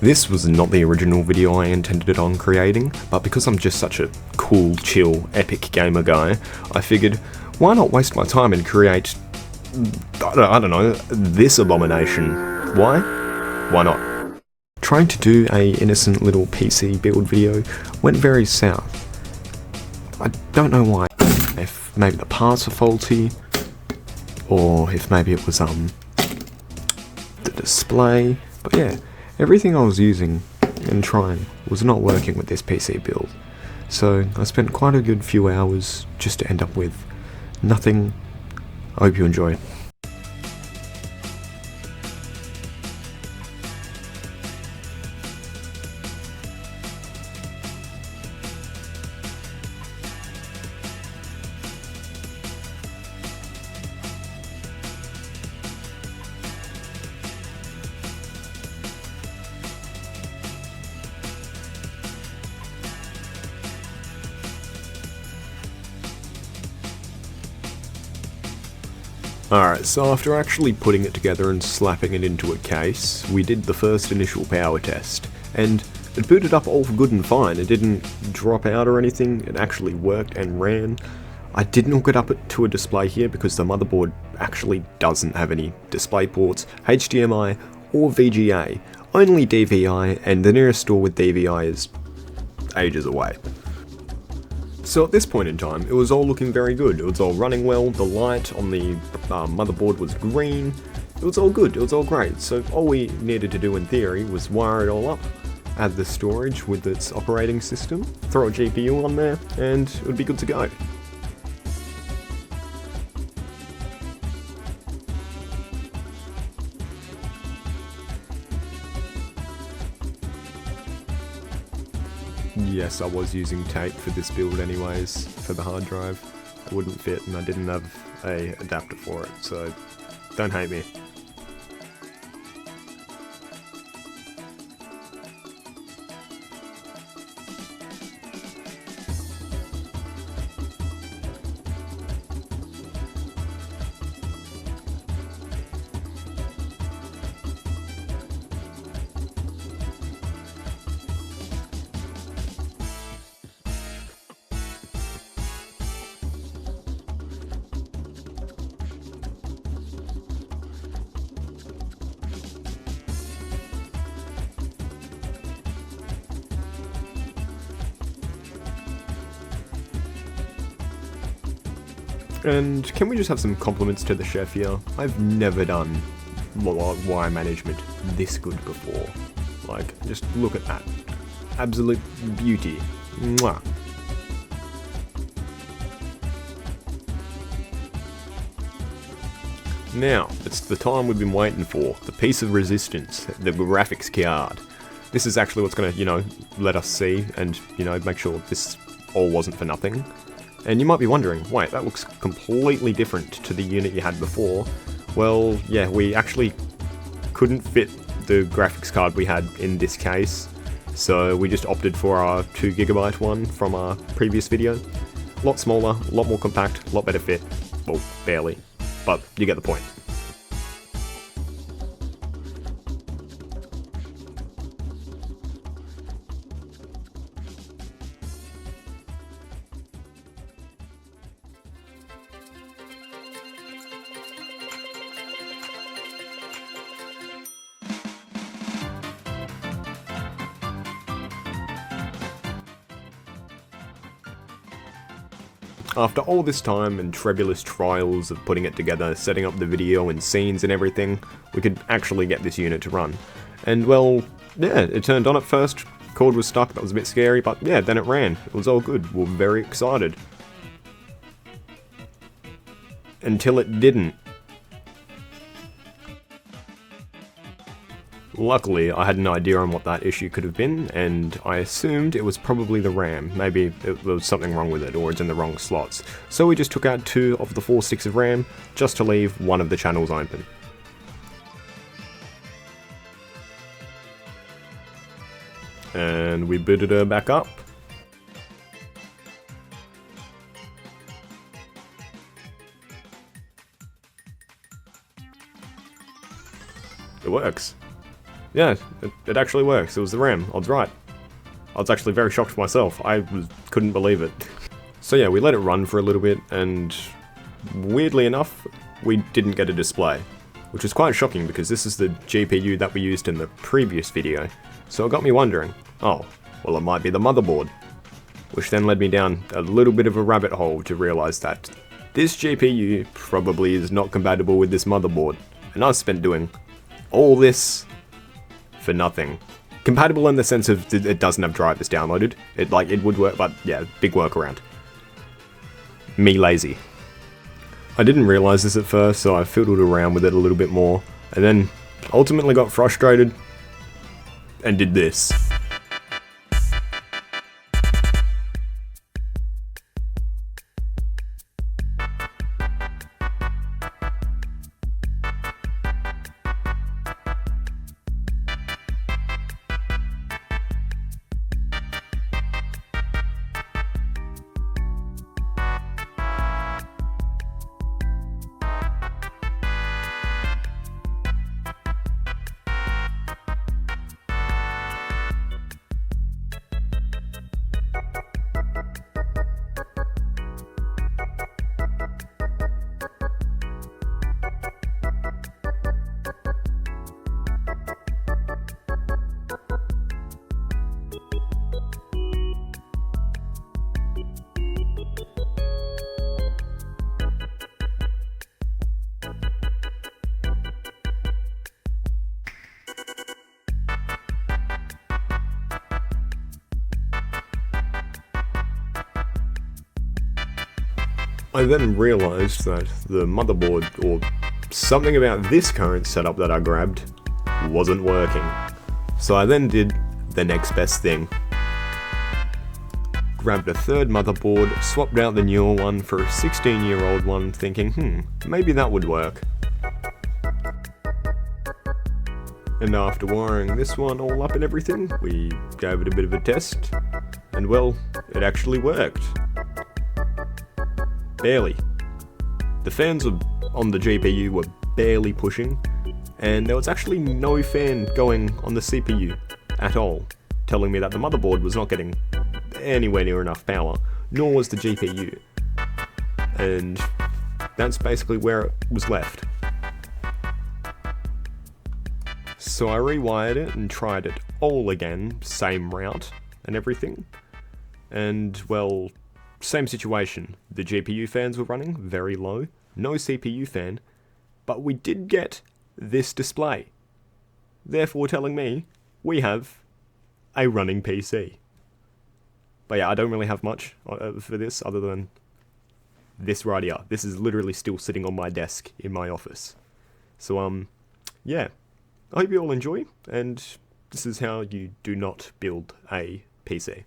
This was not the original video I intended on creating, but because I'm just such a cool, chill, epic gamer guy, I figured, why not waste my time and create, I don't know, this abomination? Why? Why not? Trying to do a innocent little PC build video went very south. I don't know why. If maybe the parts are faulty, or if maybe it was the display, but yeah. Everything I was using and trying was not working with this PC build, so I spent quite a good few hours just to end up with nothing. I hope you enjoy. Alright, so after actually putting it together and slapping it into a case, we did the first initial power test, and it booted up all good and fine. It didn't drop out or anything, it actually worked and ran. I didn't hook it up to a display here because the motherboard actually doesn't have any display ports, HDMI or VGA, only DVI, and the nearest store with DVI is ages away. So at this point in time, it was all looking very good. It was all running well, the light on the motherboard was green, it was all good, it was all great. So all we needed to do in theory was wire it all up, add the storage with its operating system, throw a GPU on there, and it would be good to go. Yes, I was using tape for this build anyways, for the hard drive. It wouldn't fit and I didn't have a adapter for it, so don't hate me. And can we just have some compliments to the chef here? I've never done wire management this good before. Like, just look at that. Absolute beauty. Mwah. Now, it's the time we've been waiting for. The piece of resistance, the graphics card. This is actually what's going to, let us see and, make sure this all wasn't for nothing. And you might be wondering, wait, that looks completely different to the unit you had before. Well, yeah, we actually couldn't fit the graphics card we had in this case, so we just opted for our 2GB one from our previous video. A lot smaller, a lot more compact, a lot better fit. Well, barely, but you get the point. After all this time and tremulous trials of putting it together, setting up the video and scenes and everything, we could actually get this unit to run. And well, yeah, it turned on at first, cord was stuck, that was a bit scary, but yeah, then it ran. It was all good, we were very excited. Until it didn't. Luckily, I had an idea on what that issue could have been, and I assumed it was probably the RAM. Maybe there was something wrong with it, or it's in the wrong slots. So we just took out 2 of the 4 sticks of RAM, just to leave one of the channels open. And we booted her back up. It works. Yeah, it actually works. It was the RAM. I was right. I was actually very shocked myself. Couldn't believe it. So yeah, we let it run for a little bit, and weirdly enough, we didn't get a display. Which is quite shocking because this is the GPU that we used in the previous video. So it got me wondering, oh, well it might be the motherboard. Which then led me down a little bit of a rabbit hole to realise that this GPU probably is not compatible with this motherboard. And I've spent doing all this for nothing. Compatible in the sense of it doesn't have drivers downloaded. It would work, but yeah, big workaround. Me lazy. I didn't realise this at first, so I fiddled around with it a little bit more, and then ultimately got frustrated and did this. I then realised that the motherboard, or something about this current setup that I grabbed, wasn't working. So I then did the next best thing. Grabbed a third motherboard, swapped out the newer one for a 16-year-old one, thinking, maybe that would work. And after wiring this one all up and everything, we gave it a bit of a test, and well, it actually worked. Barely. The fans on the GPU were barely pushing, and there was actually no fan going on the CPU at all, telling me that the motherboard was not getting anywhere near enough power, nor was the GPU. And that's basically where it was left. So I rewired it and tried it all again, same route and everything, and well, same situation. The GPU fans were running very low, no CPU fan, but we did get this display, therefore telling me we have a running PC. But yeah, I don't really have much for this other than this right here. This is literally still sitting on my desk in my office. So yeah, I hope you all enjoy, and this is how you do not build a PC.